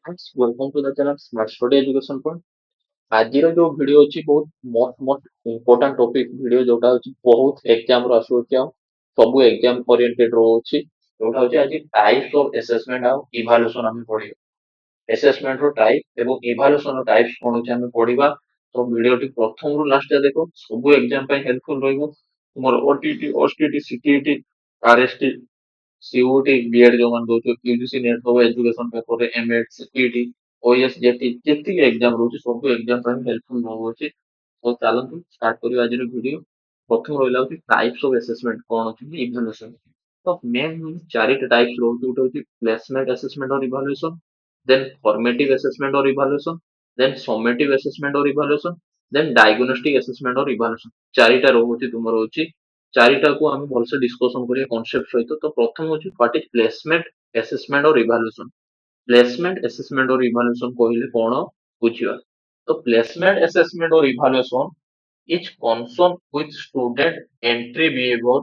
Friends, welcome to the channel Smart Study Education Point. ଆଜିର ଯୋଉ video ଅଛି ବହୁତ ମୋଷ୍ଟ ଇମ୍ପୋର୍ଟାଣ୍ଟ ଟପିକ ଭିଡିଓ ଯୋଉଟା ହଉଛି ବହୁତ ଏକ୍ଜାମ ର ଆସୁଛି ଆଉ ସବୁ ଏକ୍ଜାମ ଓରିଏଣ୍ଟେଡ ରହୁଛି ଯୋଉଟା ହଉଛି ଆଜି ଟାଇପ୍ସ ଅଫ ଆସେସମେଣ୍ଟ ଆଉ ଇଭାଲୁଏସନ ଆମେ ପଢିବା। ଆସେସମେଣ୍ଟ ର ଟାଇପ ଏବଂ ଇଭାଲୁଏସନ ର ଟାଇପ୍ସ କଣ ହଉଛି ଆମେ ପଢିବା। ତ ଭିଡିଓଟି ପ୍ରଥମରୁ ଲାଷ୍ଟ ଯାଏ ଦେଖ, ସବୁ ଏକ୍ଜାମ ପାଇଁ ହେଲ୍ପଫୁଲ ରହିବ। ତୁମର OTT, OTT, CTET, RST, CUT BEd जो मान दउछ यूजीसी नेट हो एजुकेशन पेपर रे एमएड सीपीटी ओएस जेटी जेति एग्जाम रहउछ सब एग्जाम ପାଇଁ हेल्पफुल रहउछ। तो चलନ୍ତୁ स्टार्ट करियो आज वीडियो। प्रथम रहिला होची टाइप्स ऑफ असेसमेंट कोन अछि इवैल्यूएशन। तो मेन चारिटा टाइप्स रहउछ, उठा होची प्लेसमेंट असेसमेंट और इवैल्यूएशन, देन फॉर्मेटिव असेसमेंट और इवैल्यूएशन, देन समेटिव असेसमेंट और इवैल्यूएशन, देन डायग्नोस्टिक असेसमेंट और इवैल्यूएशन। चारिटा रहउछ तुमरो होची। चारिटा को आम भलसे डिस्कसन करिया कॉन्सेप्ट सहित। तो प्रथम होची व्हाट इज प्लेसमेंट असेसमेंट और इवैल्यूएशन। प्लेसमेंट असेसमेंट और इवैल्यूएशन कहले कोन बुझिबा। तो प्लेसमेंट असेसमेंट और evaluation is concern with student entry behaviour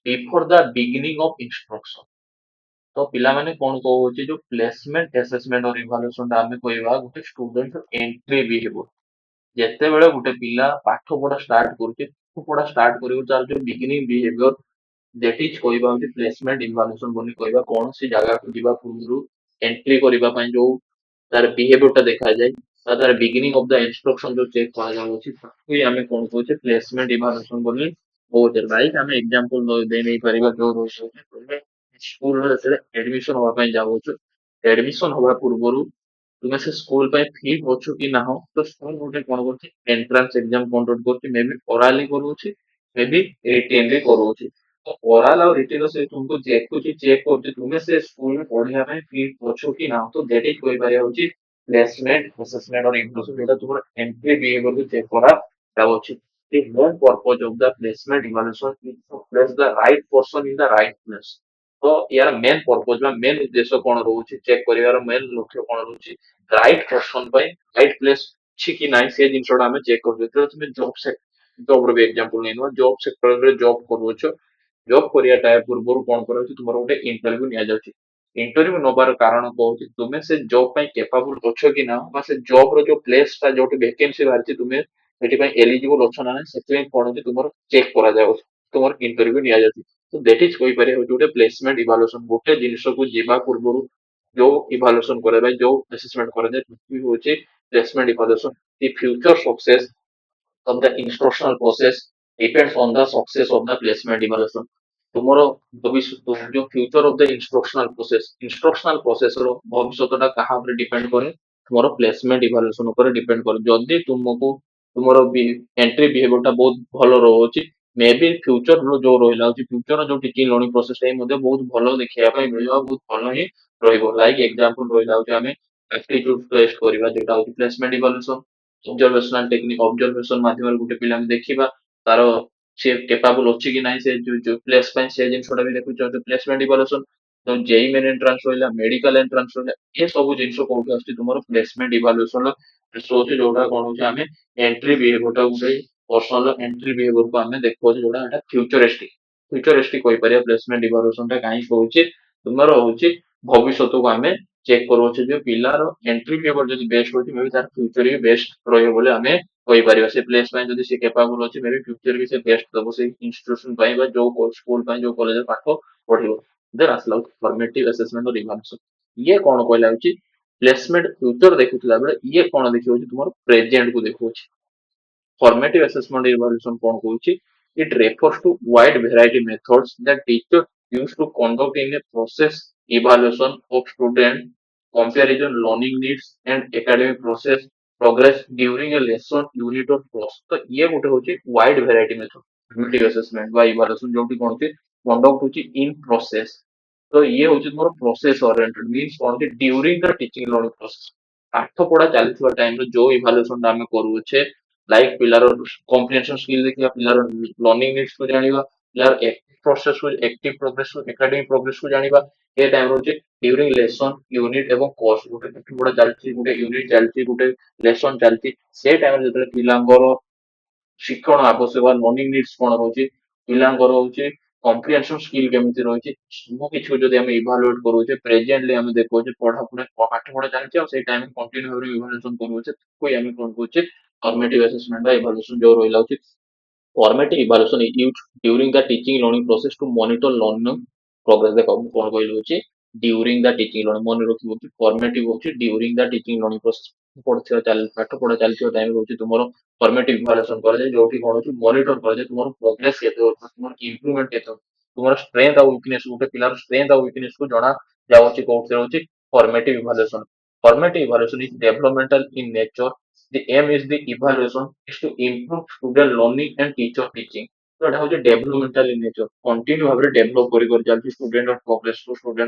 before the beginning of instruction. तो पिला माने कोन कहउची जो प्लेसमेंट असेसमेंट और इवैल्यूएशन ता हमें कहबा गुटे स्टूडेंट एंट्री बिहेवियर। ଯେତେବେଳେ ଗୋଟେ ପିଲା ପାଠ ପଢା ଷ୍ଟାର୍ଟ କରୁଛି, ପାଠ ପଢା ଷ୍ଟାର୍ଟ କରିବ ତାର ଯୋଉ ବିଗିନିଂ ବିହେଭିୟର, that is କହିବା ହଉଛି ପ୍ଲେସମେଣ୍ଟ ଇନଫର୍ମେସନ ବୋଲି କହିବା। କୌଣସି ଜାଗାକୁ ଯିବା ପୂର୍ବରୁ ଏଣ୍ଟ୍ରି କରିବା ପାଇଁ ଯୋଉ ତାର ବିହେଭିୟର ଟା ଦେଖାଯାଏ ବା ତାର ବିଗିନିଂ ଅଫ ଦ ଇନଷ୍ଟ୍ରକ୍ସନ ଯୋଉ ଚେକ୍ କରାଯାଉଛି ତାକୁ ହିଁ ଆମେ କଣ କହୁଛେ ପ୍ଲେସମେଣ୍ଟ ଇନଫର୍ମେସନ ବୋଲି କହୁଛେ। ରାଇଟ, ଆମେ ଏକ୍ସାମ୍ପଲ ଦେଇ ନେଇପାରିବା ଯୋଉ ରହୁଛି ସ୍କୁଲରେ ଯେତେବେଳେ ଆଡମିସନ ହବା ପାଇଁ ଯାଉଛୁ, ଆଡମିସନ ହବା ପୂର୍ବରୁ ତୁମେ ସେ ସ୍କୁଲ ପାଇଁ ଫିଟ୍ ଅଛୁ କି ନାହଁ, ତ ସ୍କୁଲ ଗୋଟେ କଣ କରୁଛି ଏଣ୍ଟ୍ରାନ୍ସ ଏକ୍ସାମ କଣ୍ଡକ୍ଟ କରୁଛି। ମେ ବି ଓରାଲି କରୁଛି, ମେ ବି ରିଟେନ ରେ କରୁଛି। ତ ଓରାଲ ଆଉ ରିଟେନ ସେ ତୁମକୁ ଦେଖୁଛି, ଚେକ୍ କରୁଛି ତୁମେ ସେ ସ୍କୁଲରେ ପଢିବା ପାଇଁ ଫିଟ୍ ଅଛୁ କି ନାହଁ। ତ ଦେଟ ଇଜ କହିପାରିବା ହଉଛି ପ୍ଲେସମେଣ୍ଟ ଆସେସମେଣ୍ଟ ଅର ଇଣ୍ଟରଭ୍ୟୁ, ଯୋଉଟା ତୁମର ଏଣ୍ଟ୍ରି ବିହେଭିୟରକୁ ଚେକ୍ କରାଯାଉଛି। The main purpose of the placement evaluation is to place the right person in the right place। ତ ୟାର ମେନ୍ ପର୍ପଜ ବା ମେନ୍ ଉଦ୍ଦେଶ୍ୟ କଣ ରହୁଛି, ଚେକ୍ କରିବାର ମେନ୍ ଲକ୍ଷ୍ୟ କଣ ରହୁଛି, ରାଇଟ ପର୍ସନ ପାଇଁ ରାଇଟ ପ୍ଲେସ ଅଛି କି ନାହିଁ ସେ ଜିନିଷଟା ଆମେ ଚେକ୍ କରୁଛୁ। ଯେତେବେଳେ ତୁମେ ଜବ ର ବି ଏକ୍ସାମ୍ପଲ ନେଇନବା, ଜବ ସେକ୍ଟରରେ ଜବ କରୁଅଛ, ଜବ କରିବା ଟାଇମ ପୂର୍ବରୁ କଣ କରାଯାଉଛି ତୁମର ଗୋଟେ ଇଣ୍ଟରଭ୍ୟୁ ନିଆଯାଉଛି। ଇଣ୍ଟରଭ୍ୟୁ ନବାର କାରଣ କହୁଛି ତୁମେ ସେ ଜବ ପାଇଁ କେପାବୁଲ ଅଛ କି ନା, ବା ସେ ଜବ ର ଯୋଉ ପ୍ଲେସ ଟା ଯୋଉଠି ଭେକେନ୍ସି ବାହାରିଛି ତୁମେ ସେଥିପାଇଁ ଏଲିଜିବଲ ଅଛ ନା ନାହିଁ, ସେଥିପାଇଁ କଣ ହଉଛି ତୁମର ଚେକ୍ କରାଯାଉଛି, ତୁମର ଇଣ୍ଟରଭ୍ୟୁ ନିଆଯାଉଛି। ତ ଦେଟ ଇଜ କହିପାରିବା ହଉଛି ଗୋଟେ ପ୍ଲେସମେଣ୍ଟ ଇଭାଲୁଏସନ। ଗୋଟେ ଜିନିଷକୁ ଯିବା ପୂର୍ବରୁ ଯୋଉ ଇଭାଲୁଏସନ କରାଯାଏ, ଯୋଉ ଆସେସମେଣ୍ଟ କରାଯାଏ, ତାକୁ ହଉଛି placement evaluation. The future success of the instructional process depends on the success of the placement evaluation। ତୁମର ଭବିଷ୍ୟତ ଯୋଉ ଫ୍ୟୁଚର ଅଫ ଦ ଇନଷ୍ଟ୍ରକ୍ସନାଲ ପ୍ରୋସେସ ର ଭବିଷ୍ୟତଟା କାହା ଉପରେ ଡିପେଣ୍ଡ କରେ, ତୁମର ପ୍ଲେସମେଣ୍ଟ ଇଭାଲୁଏସନ ଉପରେ ଡିପେଣ୍ଡ କରେ। ଯଦି ତୁମକୁ ତୁମର ଏଣ୍ଟ୍ରି ବିହେଭିୟର ଟା ବହୁତ ଭଲ ରହୁଛି, ମେ ବି ଫ୍ୟୁଚର ଯୋଉ ରହିଲା ହଉଛି ଫ୍ୟୁଚର ଯୋଉ ଟିଚିଂ ଲର୍ଣ୍ଣିଂ ପ୍ରୋସେସ ଟା ମଧ୍ୟ ବହୁତ ଭଲ ଦେଖିବା ପାଇଁ ମିଳିବ, ବହୁତ ଭଲ ହିଁ ରହିବ। ଲାଇକ ଏକ୍ସାମ୍ପଲ ରହିଲା ହଉଛି ଆମେ ଆପ୍ଟିଚ୍ୟୁଡ ଟେଷ୍ଟ କରିବା, ଯୋଉଟା ହଉଛି ପ୍ଲେସମେଣ୍ଟ ଇଭାଲୁଏସନ। ଅବଜରଭେସନାଲ ଟେକ୍ନିକ, ଅବଜରଭେସନ ମାଧ୍ୟମରେ ଗୋଟେ ପିଲାଙ୍କୁ ଦେଖିବା ତାର ସେ କେପାବୁଲ ଅଛି କି ନାହିଁ ସେ ଯୋଉ ପ୍ଲେସ ପାଇଁ, ସେ ଜିନିଷଟା ବି ଦେଖୁଛନ୍ତି ପ୍ଲେସମେଣ୍ଟ ଇଭାଲୁଏସନ। ତ ଜେଇ ମେନ୍ ଏଣ୍ଟ୍ରାନ୍ସ ରହିଲା, ମେଡିକାଲ ଏଣ୍ଟ୍ରାନ୍ସ ରହିଲା, ଏ ସବୁ ଜିନିଷ କୋଉଠି ଆସୁଛି ତୁମର ପ୍ଲେସମେଣ୍ଟ ଇଭାଲୁଏସନ ହଉଛି, ଯୋଉଟା କଣ ହଉଛି ଆମେ ଏଣ୍ଟ୍ରି ବିହେଭିୟର ଟା ଗୋଟେ ପର୍ସନାଲ ଏଣ୍ଟ୍ରି ବିହେଭିୟର କୁ ଆମେ ଦେଖୁଛୁ, ଯୋଉଟା ଏଟା ଫ୍ୟୁଚରିଷ୍ଟିକ କହିପାରିବା। ପ୍ଲେସମେଣ୍ଟ ଇଭାଲୁଏସନ ଟା କାହିଁକି କହୁଛି, ତୁମର ହଉଛି ଭବିଷ୍ୟତକୁ ଆମେ ଚେକ୍ କରୁଅଛେ ଯେ ପିଲାର ଏଣ୍ଟ୍ରି ବିହେଭିୟର ଯଦି ବେଷ୍ଟ ହଉଛି, ମେ ବି ତାର ଫ୍ୟୁଚର ବି ବେଷ୍ଟ ରହିବ ବୋଲି ଆମେ କହିପାରିବା। ସେ ପ୍ଲେସ ପାଇଁ ଯଦି ସେ କେପାବୁଲ ଅଛି, ମେ ବି ଫ୍ୟୁଚର ବି ସେ ବେଷ୍ଟ ଦବ ସେଇ ଇନଷ୍ଟିଟ୍ୟୁସନ ପାଇଁ ବା ଯୋଉ ସ୍କୁଲ ପାଇଁ ଯୋଉ କଲେଜରେ ପାଠ ପଢିବ। ଦେନ୍ ଆସିଲା ହଉଛି ଫର୍ମେଟିଭ ଆସେସମେଣ୍ଟ ଅର ଇଭାଲୁଏସନ। ଇଏ କଣ କହିଲା ହଉଛି ପ୍ଲେସମେଣ୍ଟ ଫ୍ୟୁଚର ଦେଖୁଥିଲା ବେଳେ ଇଏ କଣ ଦେଖିଉଛି ତୁମର ପ୍ରେଜେଣ୍ଟ କୁ ଦେଖୁଛି। Formative assessment evaluation କଣ କହୁଛି, it refers to wide variety methods that teacher use to conduct in a process evaluation of student comparison learning needs and academic process progress during a lesson unit or course। ତ ଇଏ ଗୋଟେ ହଉଛି wide variety method formative assessment ବା evaluation, ଯୋଉଠି କଣ ହଉଛି conduct ହଉଛି in process। ତ ଇଏ ହଉଛି ତୁମର ପ୍ରୋସେସ ଓରିଏଣ୍ଟେଡ, ମିନ୍ସ କଣ କି during the teaching learning process, ପାଠ ପଢା ଚାଲିଥିବା ଟାଇମରେ ଯୋଉ ଇଭାଲୁଏସନ ଟା ଆମେ କରୁଛେ, ଲାଇକ ପିଲାର କମ୍ପ୍ରିହେନସନ ସ୍କିଲ ଦେଖିବା, ପିଲାର ଲର୍ଣ୍ଣିଂ ନିଡ୍ସ କୁ ଜାଣିବା, ପିଲାର ପ୍ରୋସେସ କୁ ଆକ୍ଟିଭ ପ୍ରୋଗ୍ରେସ ଏକାଡେମିକ ପ୍ରୋଗ୍ରେସ କୁ ଜାଣିବା। ଏ ଟାଇମ ରହୁଛି ଡ୍ୟୁରିଂ ଲେସନ ୟୁନିଟ ଏବଂ କୋର୍ସ, ଗୋଟେ ପାଠ ପଢା ଚାଲିଛି, ଗୋଟେ ୟୁନିଟ ଚାଲିଛି, ଗୋଟେ ଲେସନ ଚାଲିଛି, ସେ ଟାଇମରେ ଯେତେବେଳେ ପିଲାଙ୍କର ଶିକ୍ଷଣ ଆବଶ୍ୟକ ଲର୍ଣ୍ଣିଂ ନିଡ୍ସ କଣ ରହୁଛି, ପିଲାଙ୍କର ହଉଛି कॉम्प्रिहेंशन स्किल केମିତି ରହିଛି ସବୁ କିଛି ଯଦି ଆମେ ଇଭାଲୁଏଟ କରୁଛେ ପ୍ରେଜେଣ୍ଟଲି ଆମେ ଦେଖୁଛେ ପଢାପଢି ପାଠ ପଢା ଚାଲିଛି ଆଉ ସେଇ ଟାଇମ କଣ୍ଟିନ୍ୟୁ ଭାବରେ ଇଭାଲୁଏସନ କରୁଛେ ତାକୁ ହିଁ ଆମେ କଣ କହୁଛେ ଫର୍ମେଟିଭ ଆସେସମେଣ୍ଟ ବା ଇଭାଲୁଏସନ ଯୋଉ ରହିଲା ହଉଛି formative evaluation is used during the teaching learning process to monitor learning progress ଦେଖ ମୁଁ କଣ କହିଲି ହଉଛି during the teaching learning ମନେ ରଖିବ କି formative ହଉଛି during the teaching learning process ପଢୁଥିବା ପାଠ ପଢା ଚାଲିଥିବା ଟାଇମ ହଉଛି ତୁମର formative evaluation କରାଯାଏ ଯୋଉଠି କଣ ହଉଛି ମନିଟର କରାଯାଏ ତୁମର ପ୍ରୋଗ୍ରେସ କେତେ ହଉଛି ତୁମର ଇମ୍ପ୍ରୁଭମେଣ୍ଟ କେତେ ହଉଛି ତୁମର ଷ୍ଟ୍ରେନ୍ଥ ଆଉ ୱିକନେସ ଗୋଟେ ପିଲାର ଷ୍ଟ୍ରେନ୍ଥ ଆଉ ୱିକନେସ କୁ ଜଣା ଯାଉଛି କୋଉଥିରେ ହଉଛି formative evaluation formative evaluation is developmental in nature. The aim is the evaluation is to improve student learning and teacher teaching. तो एटा होचे डेवलपमेंटल इन नेचर कंटिन्यू भाबरे डेवलप करी करी जाउची स्टूडेंट प्रोग्रेस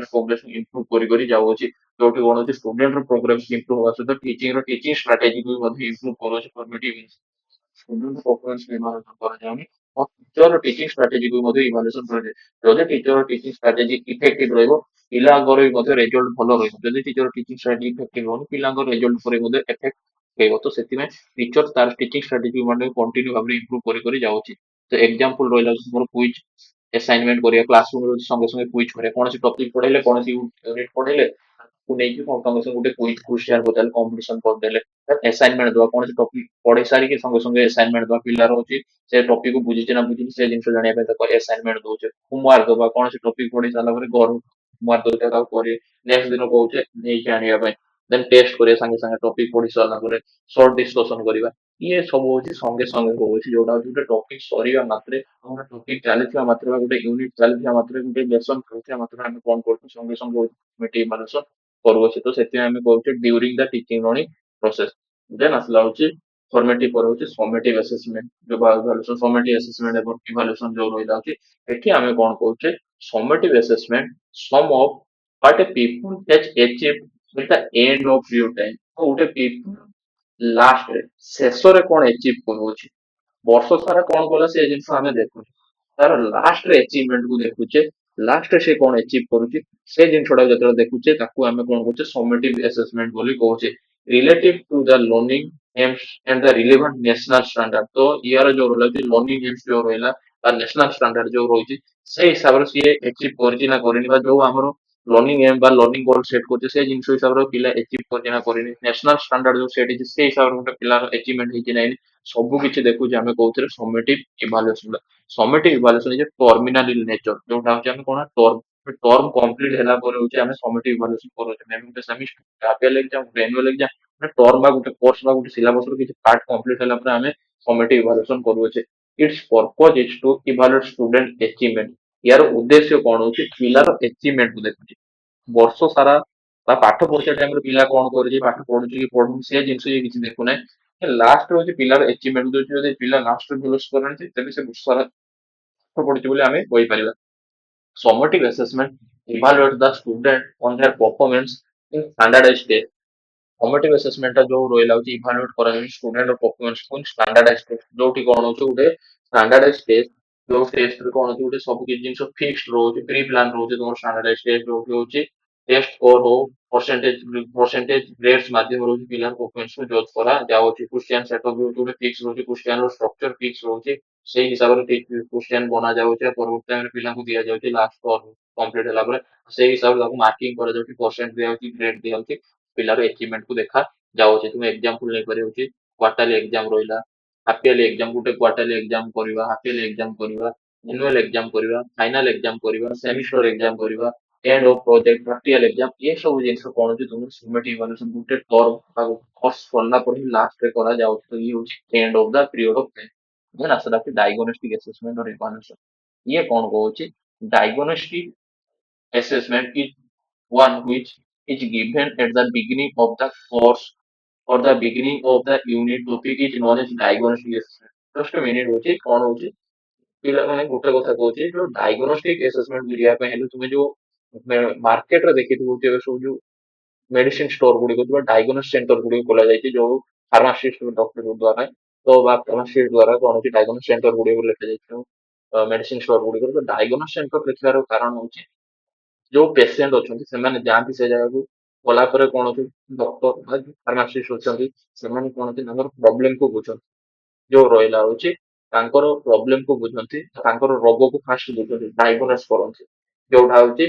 इंप्रूव करी करी जाउची जोठी कोन होची स्टूडेंट रो प्रोग्रेस इंप्रूव होगा सहित टीचिंग स्ट्रेटजी को भी इंप्रूव करोची फॉर्मेटिव स्टूडेंट परफॉर्मेंस को इवैल्यूएट कराଯାଉନି और टीचर टीचिंग स्ट्रेटजी को ମଧ୍ୟ इवैल्यूएशन କରାଯାଏ ଯଦି टीचर टीचिंग स्ट्रेटजी इफेक्टिव ରହିବ ପିଲାଙ୍କର ବି ମଧ୍ୟ ରେଜଲ୍ଟ ଭଲ ରହିବ ଯଦି टीचर टीचिंग स्ट्रेटजी इफेक्टिव ହଉନି ପିଲାଙ୍କ ରେଜଲ୍ଟ ଉପରେ ମଧ୍ୟ ଏଫେକ୍ଟ ପକେଇବ ତ ସେଥିପାଇଁ टीचर ତାର टीचिंग स्ट्रेटजी ମାନେ କଣ୍ଟିନ୍ୟू ଭାବରେ ଇମ୍ପ୍ରୁଭ କରି କରି ଯାଉଛି ତ ଏକ୍ସାମ୍ପଲ ରହିଲା ମୋର କୁଇଜ assignment କରିବା କ୍ଲାସରୁମ ରେ संगे संगे क्विज କରିବା କୌଣସି ଟପିକ ପଢେଇଲେ କୌଣସି ୟୁନିଟ ପଢେଇଲେ ତାକୁ ନେଇକି संगे संगे ଗୋଟେ क्विज क्वेश्चन ପଚାରିଲେ କମ୍ପିଟିସନ କରିଦେଲେ assignment ଦବା କୌଣସି ଟପିକ ପଢେଇ ସାରିକି संगे संगे assignment ଦବା ପିଲାର ହଉଛି ସେ ଟପିକ କୁ ବୁଝିଛି ନା ବୁଝିନି ସେ ଜିନିଷ ଜାଣିବା ପାଇଁ ତାକୁ assignment ଦଉଛେ ହୋମୱାର୍କ ଦବା କୌଣସି ଟପିକ ପଢେଇ ସାରିଲା ପରେ ଘରୁ ହୋମୱାର୍କ ଦଉଛେ ତାକୁ କରି ନେକ୍ସଟ ଦିନ କହୁଛେ ନେଇକି ଆଣିବା ପାଇଁ ଦେନ୍ ଟେଷ୍ଟ କରିବା ସାଙ୍ଗେ ସାଙ୍ଗେ ଟପିକ ପଢି ସାରିଲା ପରେ ସର୍ଟ ଡିସ୍କସନ କରିବା ଇଏ ସବୁ ହଉଛି ସଂगे संगे ହଉଛି ଯୋଉଟା ହଉଛି ଗୋଟେ ଟପିକ ସରିବା ମାତ୍ରେ ଆମର ଟପିକ ଚାଲିଥିବା ମାତ୍ରେ ବା ଗୋଟେ ୟୁନିଟ ଚାଲିଥିବା ମାତ୍ରେ ଗୋଟେ ଲେସନ ଚାଲିଥିବା ମାତ୍ରେ ଆମେ କଣ କରୁଛୁ संगे संगे ହଉଛି ଇଭାଲୁଏସନ କରୁଅଛେ ତ ସେଥିପାଇଁ ଆମେ କହୁଛେ during the teaching learning process then ଆସିଲା ହଉଛି ଫର୍ମେଟିଭ ପରେ ହଉଛି ସमेटिव ଆସେସମେଣ୍ଟ ଯୋଉ ଇଭାଲୁଏସନ ସमेटिव ଆସେସମେଣ୍ଟ ଏବଂ ଇଭାଲୁଏସନ ଯୋଉ ରହିଲା ହଉଛି ଏଠି ଆମେ କଣ କହୁଛେ summative assessment sum of what a people has achieved at the end of your time ତ ଗୋଟେ people ଲାଷ୍ଟରେ ଶେଷରେ କଣ achieve କରୁଅଛି ବର୍ଷ ସାରା କଣ କଲା ସେ ଜିନିଷ ଆମେ ଦେଖୁଛେ ତାର ଲାଷ୍ଟରେ achievement କୁ ଦେଖୁଛେ ଲାଷ୍ଟରେ ସେ କଣ achieve କରୁଛି ସେ ଜିନିଷଟା ଯେତେବେଳେ ଦେଖୁଛେ ତାକୁ ଆମେ କଣ କହୁଛେ ସमेटिव ଆସେସମେଣ୍ଟ ବୋଲି କହୁଛେ relative to the learning AIIMS and the relevant national standard ତ ଇଆର ଯୋଉ ରହିଲା ଲର୍ଣ୍ଣିଂ ଏମ୍ସ ଯୋଉ ରହିଲା ବା ନ୍ୟାସନାଲ ଷ୍ଟାଣ୍ଡାର୍ଡ ଯୋଉ ରହିଛି ସେଇ ହିସାବରେ ସିଏ achieve କରିଛି ନା କରିନି ବା ଯୋଉ ଆମର ଲର୍ଣ୍ଣିଂ ଏମ୍ ବା ଲର୍ଣ୍ଣିଂ ଗୋଲ ସେଟ୍ କରୁଛେ ସେ ଜିନିଷ ହିସାବରେ ପିଲା achieve କରିଛି ନା କରିନି ନ୍ୟାସନାଲ ଷ୍ଟାଣ୍ଡାର୍ଡ ଯୋଉ ସେଟ୍ ହେଇଛି ସେ ହିସାବରେ ଗୋଟେ ପିଲାର achievement ହେଇଛି ନା ହେଇନି ସବୁ କିଛି ଦେଖୁଛେ ଆମେ କହୁଥିଲେ summative evaluation summative evaluation is terminal in nature ଯୋଉଟା ହଉଛି ଆମେ କଣ ଟର୍ମ କମ୍ପ୍ଲିଟ ହେଲା ପରେ ହଉଛି ଆମେ ସमेटिव ଇଭାଲୁଏସନ କରୁଛେ ମେବି ଗୋଟେ ସେମିଷ୍ଟର ହାପିଏଲ ଏକ୍ସାମ ଗୋଟେ ଆନୁଆଲ ଏକ୍ସାମ ଗୋଟେ ଟର୍ମ ବା ଗୋଟେ କୋର୍ସ ବା ଗୋଟେ ସିଲାବସ ର କିଛି ପାର୍ଟ କମ୍ପ୍ଲିଟ ହେଲା ପରେ ଆମେ ସमेटिव ଇଭାଲୁଏସନ କରୁଛେ its purpose is to evaluate student achievement यार उद्देश्य कौन होची पिलार achievement को देखुची ବର୍ଷ ସାରା ବା ପାଠ ପଢୁଥିବା ଟାଇମରେ ପିଲା କଣ କରୁଛି ପାଠ ପଢୁଛି କି ପଢୁନି ସେ ଜିନିଷ ଇଏ କିଛି ଦେଖୁନାହିଁ ଲାଷ୍ଟ ହଉଛି ପିଲାର achievement ଦଉଛି ଯଦି ପିଲା ଲାଷ୍ଟ ଭଲ କରନ୍ତି ତେବେ ସେ ବର୍ଷ ସାରା ପାଠ ପଢୁଛି ବୋଲି ଆମେ କହିପାରିବା ସमेटिव assessment evaluate the student on their performance in standardized test formative assessment ଟା ଯୋଉ ରହିଲା ହଉଛି ଇଭାଲୁଏଟ କରାଯାଉଛି ଷ୍ଟୁଡେଣ୍ଟ ର ପରଫରମାନ୍ସ କୁ ଷ୍ଟାଣ୍ଡାର୍ଡାଇଜ ଟେଷ୍ଟ ଯୋଉଠି କଣ ହଉଛି ଗୋଟେ ଷ୍ଟାଣ୍ଡାର୍ଡାଇଜ ଟେଷ୍ଟ ଯୋଉ ଟେଷ୍ଟ ରେ କଣ ହଉଛି ଗୋଟେ ସବୁ କିଛି ଜିନିଷ ଫିକ୍ସଡ ରହୁଛି ପ୍ରି ପ୍ଲାନ ରହୁଛି ତମର ଷ୍ଟାଣ୍ଡାର୍ଡାଇଜ ଟେଷ୍ଟ ଯୋଉଠି ହଉଛି ଟେଷ୍ଟ ସ୍କୋର ହଉ ପରସେଣ୍ଟେଜ ଗ୍ରେଡ୍ସ ମାଧ୍ୟମରେ ହଉଛି ପିଲାର ପରଫରମାନ୍ସ କୁ ଜଜ କରାଯାଉଛି କ୍ୱେଶ୍ଚିଆନ ସେଟଅପ ବି ହଉଛି ଗୋଟେ ଫିକ୍ସ ରହୁଛି କ୍ୱେଶ୍ଚିଆନ ର ଷ୍ଟ୍ରକ୍ଚର ଫିକ୍ସ ରହୁଛି ସେଇ ହିସାବରେ କ୍ୱେଶ୍ଚିଆନ ବନା ଯାଉଛି ଆଉ ପରବର୍ତ୍ତୀ ଟାଇମରେ ପିଲାଙ୍କୁ ଦିଆଯାଉଛି ଲାଷ୍ଟ କମ୍ପ୍ଲିଟ ହେଲା ପରେ ସେଇ ହିସାବରେ ତାକୁ ମାର୍କିଂ କରାଯାଉଛି ପରସେଣ୍ଟ ଦିଆଯାଉଛି ଗ୍ରେଡ ଦିଆଯାଉଛି ପିଲାର achievement କୁ ଦେଖା ଯାଉଛି ତୁମେ ଏକ୍ସାମ୍ପଲ ନେଇପାରିବ ହଉଛି କ୍ୱାର୍ଟରଲି ଏକ୍ସାମ ରହିଲା ହାପିୟରଲି ଏକ୍ସାମ ଗୋଟେ କ୍ୱାର୍ଟରଲି ଏକ୍ସାମ କରିବା ହାପିୟରଲି ଏକ୍ସାମ କରିବା ଆନୁଆଲ ଏକ୍ସାମ କରିବା ଫାଇନାଲ ଏକ୍ସାମ କରିବା ସେମିଷ୍ଟର ଏକ୍ସାମ କରିବା end of project practical exam ଏ ସବୁ ଜିନିଷ କଣ ହଉଛି ତୁମର ସमेटिव ଇଭାଲୁଏସନ ଗୋଟେ ଟର୍ମ ବା କୋର୍ସ ସରିଲା ପରେ ହିଁ ଲାଷ୍ଟରେ କରାଯାଉଛି ତ ଇଏ ହଉଛି end of the period of time then ଆସିଲା ଡାଇଗନୋଷ୍ଟିକ ଆସେସମେଣ୍ଟ ଅର ଇଭାଲୁଏସନ ଇଏ କଣ କହୁଛି diagnostic assessment is one which is given at the beginning of the course or the beginning of the unit topic is known as diagnostic assessment. Just a minute ହଉଛି କଣ ହଉଛି ପିଲାମାନେ ଗୋଟେ କଥା କହୁଛି ଯୋଉ ଡାଇଗ୍ନୋଷ୍ଟିକ ଆସେସମେଣ୍ଟ କରିବା ପାଇଁ ହେଲେ ତୁମେ ଯୋଉ ମାର୍କେଟରେ ଦେଖିଥିବ ଏବେ ସବୁ ଯୋଉ ମେଡିସିନ ଷ୍ଟୋର ଗୁଡିକ ଥିବା ଡାଇଗ୍ନୋସିସ ସେଣ୍ଟର ଗୁଡିକ ଖୋଲାଯାଇଛି ଯୋଉ ଫାର୍ମାସିଷ୍ଟ ଡକ୍ଟର ଦ୍ୱାରା ତ ବା ଫାର୍ମାସିଷ୍ଟ ଦ୍ୱାରା କଣ ହଉଛି ଡାଇଗ୍ନୋସିସ ସେଣ୍ଟର ଗୁଡିକ ଲେଖାଯାଇଛି ମେଡିସିନ ଷ୍ଟୋର ଗୁଡିକ ତ ଡାଇଗ୍ନୋସିସ ସେଣ୍ଟର ଲେଖିବାର କାରଣ ହଉଛି ଯୋଉ ପେସେଣ୍ଟ ଅଛନ୍ତି ସେମାନେ ଯାଆନ୍ତି ସେ ଜାଗାକୁ ଗଲା ପରେ କଣ ହଉଛି ଡକ୍ଟର ବା ଫାର୍ମାସିଷ୍ଟ ଅଛନ୍ତି ସେମାନେ କଣ ହଉଛି ତାଙ୍କର ପ୍ରୋବ୍ଲେମ କୁ ବୁଝନ୍ତି ଯୋଉ ରହିଲା ହଉଛି ତାଙ୍କର ପ୍ରୋବ୍ଲେମ କୁ ବୁଝନ୍ତି, ତାଙ୍କର ରୋଗକୁ ଫାଷ୍ଟ ବୁଝନ୍ତି, ଡାଇଗନୋସ୍ କରନ୍ତି, ଯୋଉଟା ହଉଛି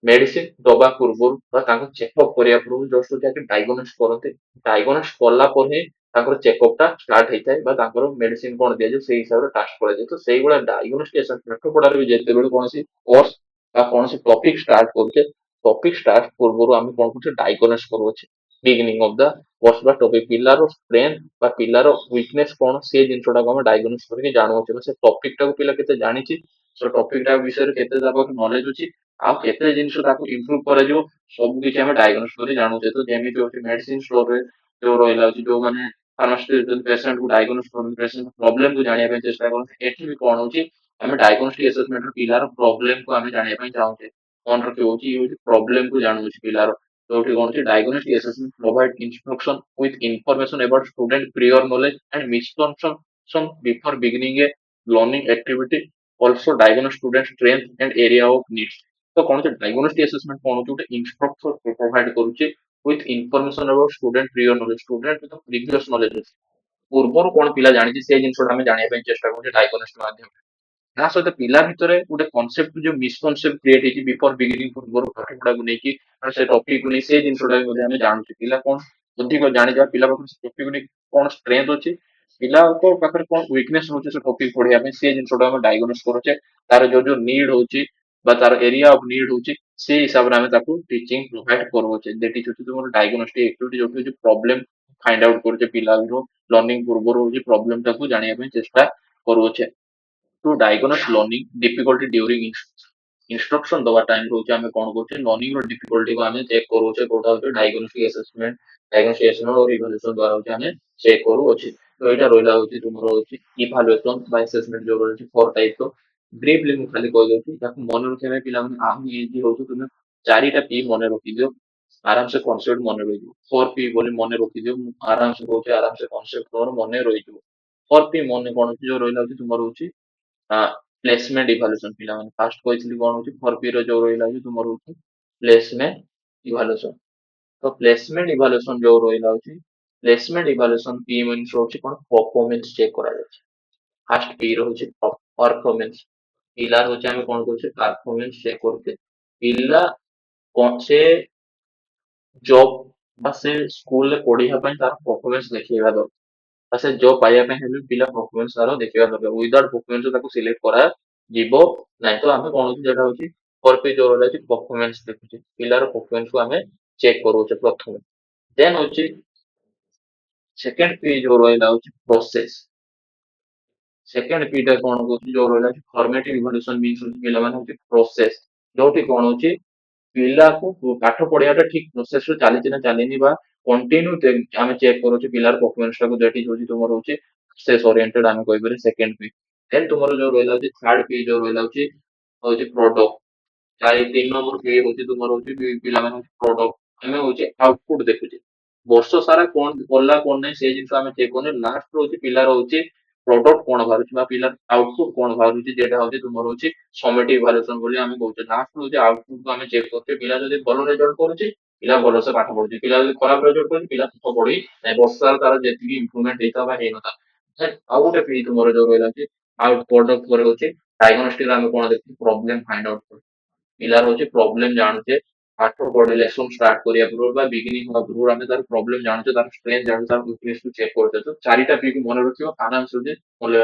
ମେଡିସିନ ଦବା ପୂର୍ବରୁ ବା ତାଙ୍କୁ ଚେକଅପ୍ କରିବା ପୂର୍ବରୁ ଜଷ୍ଟ ଯାକେ ଡାଇଗନୋସ୍ କରନ୍ତି। ଡାଇଗନୋସ୍ କଲା ପରେ ହିଁ ତାଙ୍କର ଚେକଅପ୍ ଟା ଷ୍ଟାର୍ଟ ହେଇଥାଏ ବା ତାଙ୍କର ମେଡିସିନ କଣ ଦିଆଯାଏ ସେଇ ହିସାବରେ ଟାସ୍କ କରାଯାଏ। ତ ସେଇଭଳିଆ ଡାଇଗନୋଷ୍ଟିକେସନ ପାଠ ପଢାରେ ବି ଯେତେବେଳେ କୌଣସି କୋର୍ସ ବା କୌଣସି ଟପିକ ଷ୍ଟାର୍ଟ କରୁଛେ, ଟପିକ ଷ୍ଟାର୍ଟ ପୂର୍ବରୁ ଆମେ କଣ କରୁଛେ, ଡାଇଗନୋସ୍ କରୁଛେ। ବିଗିନିଂ ଅଫ ଦ କୋର୍ସ ବା ଟପିକ, ପିଲାର ସ୍ଟ୍ରେନ୍ଥ ବା ପିଲାର ୱିକନେସ କଣ ସେ ଜିନିଷଟାକୁ ଆମେ ଡାଇଗନୋସ୍ କରିକି ଜାଣୁଛେ। ବା ସେ ଟପିକ ଟାକୁ ପିଲା କେତେ ଜାଣିଛି, ସେ ଟପିକ ଟା ବିଷୟରେ କେତେ ତା ପାଖରେ ନଲେଜ ଅଛି, ଆଉ କେତେ ଜିନିଷ ତାକୁ ଇମ୍ପ୍ରୁଭ କରାଯିବ, ସବୁ କିଛି ଆମେ ଡାଇଗନୋସ୍ କରି ଜାଣୁଛେ। ତ ଯେମିତି ହଉଛି ମେଡିସିନ ଷ୍ଟୋରରେ ଯୋଉ ରହିଲା ହଉଛି, ଯୋଉମାନେ ଫାର୍ମାସିଷ୍ଟ ପେସେଣ୍ଟ କୁ ଡାଇଗନୋସ୍ କରନ୍ତି, ପେସେଣ୍ଟ ପ୍ରୋବ୍ଲେମ କୁ ଜାଣିବା ପାଇଁ ଚେଷ୍ଟା କରନ୍ତି, ଏଠି ବି କଣ ହଉଛି, ଆମେ ଡାଇଗନୋଷ୍ଟିକ ଆସେସମେଣ୍ଟ ପିଲାର ପ୍ରୋବ୍ଲେମ କୁ ଆମେ ଜାଣିବା ପାଇଁ ଚାହୁଁଛେ। ମନେ ରଖିବ ହଉଛି ଇଏ ହଉଛି ପ୍ରୋବ୍ଲେମ କୁ ଜାଣୁଛି ପିଲାର। ଯୋଉଠି କଣ ହଉଛି diagnostic assessment provide instruction with information about student prior knowledge and misconception before beginning a learning activity, also diagnose student strength and area of needs। ତ କଣ ହଉଛି ଡାଇଗନୋଷ୍ଟିକ ଆସେସମେଣ୍ଟ କଣ ହଉଛି, ଗୋଟେ ଇନଷ୍ଟ୍ରକ୍ସନ ପ୍ରୋଭାଇଡ କରୁଛି with information about student prior knowledge, student previous knowledge ଅଛି, ପୂର୍ବରୁ କଣ ପିଲା ଜାଣିଛି ସେ ଜିନିଷଟା ଆମେ ଜାଣିବା ପାଇଁ ଚେଷ୍ଟା କରୁଛେ ଡାଇଗନୋଷ୍ଟିକ ମାଧ୍ୟମରେ। ତା ସହିତ ପିଲା ଭିତରେ ଗୋଟେ କନସେପ୍ଟ, ଯୋଉ ମିସକନସେପ୍ଟ କ୍ରିଏଟ ହେଇଛି ବିଫୋର ବିଗିନିଂ, ପୂର୍ବରୁ ପାଠ ପଢାକୁ ନେଇକି ସେ ଟପିକକୁ ନେଇ ସେ ଜିନିଷଟା ବି ମଧ୍ୟ ଆମେ ଜାଣୁଛେ। ପିଲା କଣ ଅଧିକ ଜାଣିଥିବା, ପିଲା ପାଖରେ ସେ ଟପିକ ନେଇ କଣ ଷ୍ଟ୍ରେନ୍ଥ ଅଛି, ପିଲାଙ୍କ ପାଖରେ କଣ ୱିକନେସ ରହୁଛି ସେ ଟପିକ ପଢିବା ପାଇଁ, ସେ ଜିନିଷଟା ଆମେ ଡାଇଗନୋସ୍ କରୁଛେ। ତାର ଯୋଉ ଯୋଉ ନିଡ୍ ହଉଛି ବା ତାର ଏରିଆ ଅଫ ନିଡ୍ ହଉଛି, ସେଇ ହିସାବରେ ଆମେ ତାକୁ ଟିଚିଂ ପ୍ରୋଭାଇଡ କରୁଛେ। ଦେଟ ଇଜ ହଉଛି ତୁମର ଡାଇଗନୋଷ୍ଟିକ ଆକ୍ଟିଭିଟି, ଯୋଉଠି ହଉଛି ପ୍ରୋବ୍ଲେମ ଫାଇଣ୍ଡ ଆଉଟ କରୁଛେ, ପିଲାର ଲର୍ଣ୍ଣିଂ ପୂର୍ବରୁ ହଉଛି ପ୍ରୋବ୍ଲେମ ଟାକୁ ଜାଣିବା ପାଇଁ ଚେଷ୍ଟା କରୁଛେ। To diagnose learning difficulty during instruction ଦବା ଟାଇମ ରହୁଛି, ଆମେ କଣ କରୁଛେ, ଲର୍ଣ୍ଣିଂ ର ଡିଫିକଲ୍ଟି କୁ ଆମେ ଚେକ୍ କରୁଛେ, କୋଉଟା ହଉଛି ଡାଇଗନୋଷ୍ଟିକ ଆସେସମେଣ୍ଟ, ଡାଇଗନୋଷ୍ଟିକ ଆସେସମେଣ୍ଟ ଓ ଇଭାଲୁଏସନ ଦ୍ୱାରା ହଉଛି ଆମେ ଚେକ୍ କରୁଅଛେ। ତ ଏଇଟା ରହିଲା ହଉଛି ତୁମର ହଉଛି ଇଭାଲୁଏସନ ବା ଆସେସମେଣ୍ଟ, ଯୋଉ ରହିଛି 4 ଟାଇପ ର। ବ୍ରିଫଲି ମୁଁ ଖାଲି କହିଦଉଛି, ତାକୁ ମନେ ରଖିବା ପାଇଁ ପିଲାମାନେ ଆହୁରି ଇଜି ହଉଛି, ତୁମେ 4ଟା P ମନେ ରଖିଦିଅ, ଆରାମସେ କନସେପ୍ଟ ମନେ ରହିଯିବ। 4P ବୋଲି ମନେ ରଖିଦିଅ, ମୁଁ ଆରାମସେ କହୁଛି, ଆରାମସେ କନସେପ୍ଟ ତମର ମନେ ରହିଯିବ। 4P ମନେ କଣ ହଉଛି, ଯୋଉ ରହିଲା ହଉଛି ତୁମର ହଉଛି ପ୍ଲେସମେଣ୍ଟ ଇଭାଲୁଏସନ। ପିଲାମାନେ ଫାଷ୍ଟ କହିଥିଲି କଣ ହଉଛି, 4P ର ଯୋଉ ରହିଲା ହଉଛି ତୁମର ହଉଛି ପ୍ଲେସମେଣ୍ଟ ଇଭାଲୁଏସନ। ତ ପ୍ଲେସମେଣ୍ଟ ଇଭାଲୁଏସନ ଯୋଉ ରହିଲା ହଉଛି, ପ୍ଲେସମେଣ୍ଟ ଇଭାଲୁଏସନ P ମିନ୍ସ ହଉଛି କଣ, ପରଫରମେନ୍ସ ଚେକ୍ କରାଯାଉଛି। ଫାଷ୍ଟ P ରହୁଛି ପରଫରମେନ୍ସ, ପିଲା ହଉଛି ଆମେ କଣ କରୁଛେ, ପରଫରମେନ୍ସ ଚେକ୍ କରୁଛେ। ପିଲା କଣ ସେ ଜବ୍ ବା ସେ ସ୍କୁଲରେ ପଢିବା ପାଇଁ ତାର ପରଫରମେନ୍ସ ଦେଖେଇବା ଦରକାର, ବା ସେ ଜବ୍ ପାଇବା ପାଇଁ ହେଲେ ପିଲା ପରଫରମେନ୍ସ ତାର ଦେଖିବା ଦରକାର। ୱିଦାଉଟ୍ ପରଫରମେନ୍ସ ତାକୁ ସିଲେକ୍ଟ କରାଯିବ ନାହିଁ। ତ ଆମେ କଣ ହଉଛି, ଯେଟା ହଉଛି 4P ଯୋଉ ରହିଲା ପରଫରମେନ୍ସ ଦେଖୁଛେ, ପିଲାର ପରଫରମେନ୍ସ କୁ ଆମେ ଚେକ୍ କରୁଛେ ପ୍ରଥମେ। ଦେନ୍ ହଉଛି ସେକେଣ୍ଡ P ଯୋଉ ରହିଲା ହଉଛି ପ୍ରୋସେସ। ସେକେଣ୍ଡ P ଟା କଣ କହୁଛି, ଯୋଉ ରହିଲା ଫର୍ମେଟିଭ ଇଭାଲୁଏସନ ମିନ୍ସ ହଉଛି ପିଲାମାନେ ହଉଛି ପ୍ରୋସେସ, ଯୋଉଠି କଣ ହଉଛି ପିଲାକୁ ପାଠ ପଢିବାଟା ଠିକ ପ୍ରୋସେସ ରେ ଚାଲିଛି ନା ଚାଲିନି, ବା କଣ୍ଟିନ୍ୟୁ ଆମେ ଚେକ୍ କରୁଛେ ପିଲାର ପରଫରମେନ୍ସ ଟାକୁ, ଦେଟ ଇଜ ହଉଛି ତୁମର ହଉଛି ପ୍ରୋସେସ ଓରିଏଣ୍ଟେଡ ଆମେ କହିପାରିବା ସେକେଣ୍ଡ P। ଦେନ୍ ତୁମର ଯୋଉ ରହିଲା ହଉଛି ଥାର୍ଡ P ଯୋଉ ରହିଲା ହଉଛି ପ୍ରଡକ୍ଟ। 3 ନମ୍ବର P ହଉଛି ତୁମର ହଉଛି ପିଲାମାନେ ହଉଛି ପ୍ରଡକ୍ଟ, ଆମେ ହଉଛି ଆଉଟପୁଟ ଦେଖୁଛେ। ବର୍ଷ ସାରା କଣ କଲା କଣ ନାହିଁ ସେ ଜିନିଷ ଆମେ ଚେକ୍ କରୁନେ, ଲାଷ୍ଟ ହଉଛି ପିଲାର ହଉଛି ପ୍ରଡକ୍ଟ କଣ ବାହାରୁଛି ବା ପିଲାର ଆଉଟପୁଟ କଣ ବାହାରୁଛି, ଯେଟା ହଉଛି ତୁମର ହଉଛି ସमेଟିଭ ଇଭାଲୁଏସନ ବୋଲି ଆମେ କହୁଛେ। ଲାଷ୍ଟ ହଉଛି ଆଉଟପୁଟ କୁ ଆମେ ଚେକ୍ କରୁଛେ, ପିଲା ଯଦି ଭଲ ରେଜଲ୍ଟ କରୁଛି, ପିଲା ଭଲସେ ପାଠ ପଢୁଛି, ପିଲା ଯଦି ଖରାପ ରେଜଲ୍ଟ କରୁଛି, ପିଲା ପାଠ ପଢି ନାହିଁ, ବର୍ଷ ସାରା ତାର ଯେତିକି ଇମ୍ପ୍ରୁଭମେଣ୍ଟ ହେଇଥିବ ବା ହେଇନଥା। ଆଉ ଗୋଟେ P ତୁମର ଯୋଉ ରହିଲା ହଉଛି ଆଉଟ ପ୍ରଡକ୍ଟ ପରେ ହଉଛି ଡାଇଗନୋଷ୍ଟିକ, ଆମେ କଣ ଦେଖୁଛେ, ପ୍ରୋବ୍ଲେମ ଫାଇଣ୍ଡ ଆଉଟ କରୁଛେ। ପିଲାର ହଉଛି ପ୍ରୋବ୍ଲେମ ଜାଣୁଛେ, ପାଠ ପଢି ଲେସନ ଷ୍ଟାର୍ଟ କରିବା ପୂର୍ବରୁ ବା ବିଗିନିଂ ହବା ପୂର୍ବରୁ ଆମେ ତାର ପ୍ରୋବ୍ଲେମ ଜାଣୁଛେ, ତାର ଷ୍ଟ୍ରେନ୍ଥ ଜାଣୁଛେ, ତାର ୱିକନେସ କୁ ଚେକ୍ କରୁଛେ। ତ 4ଟା P କୁ ମନେ ରଖିବ, ଆରାମସେ ହଉଛି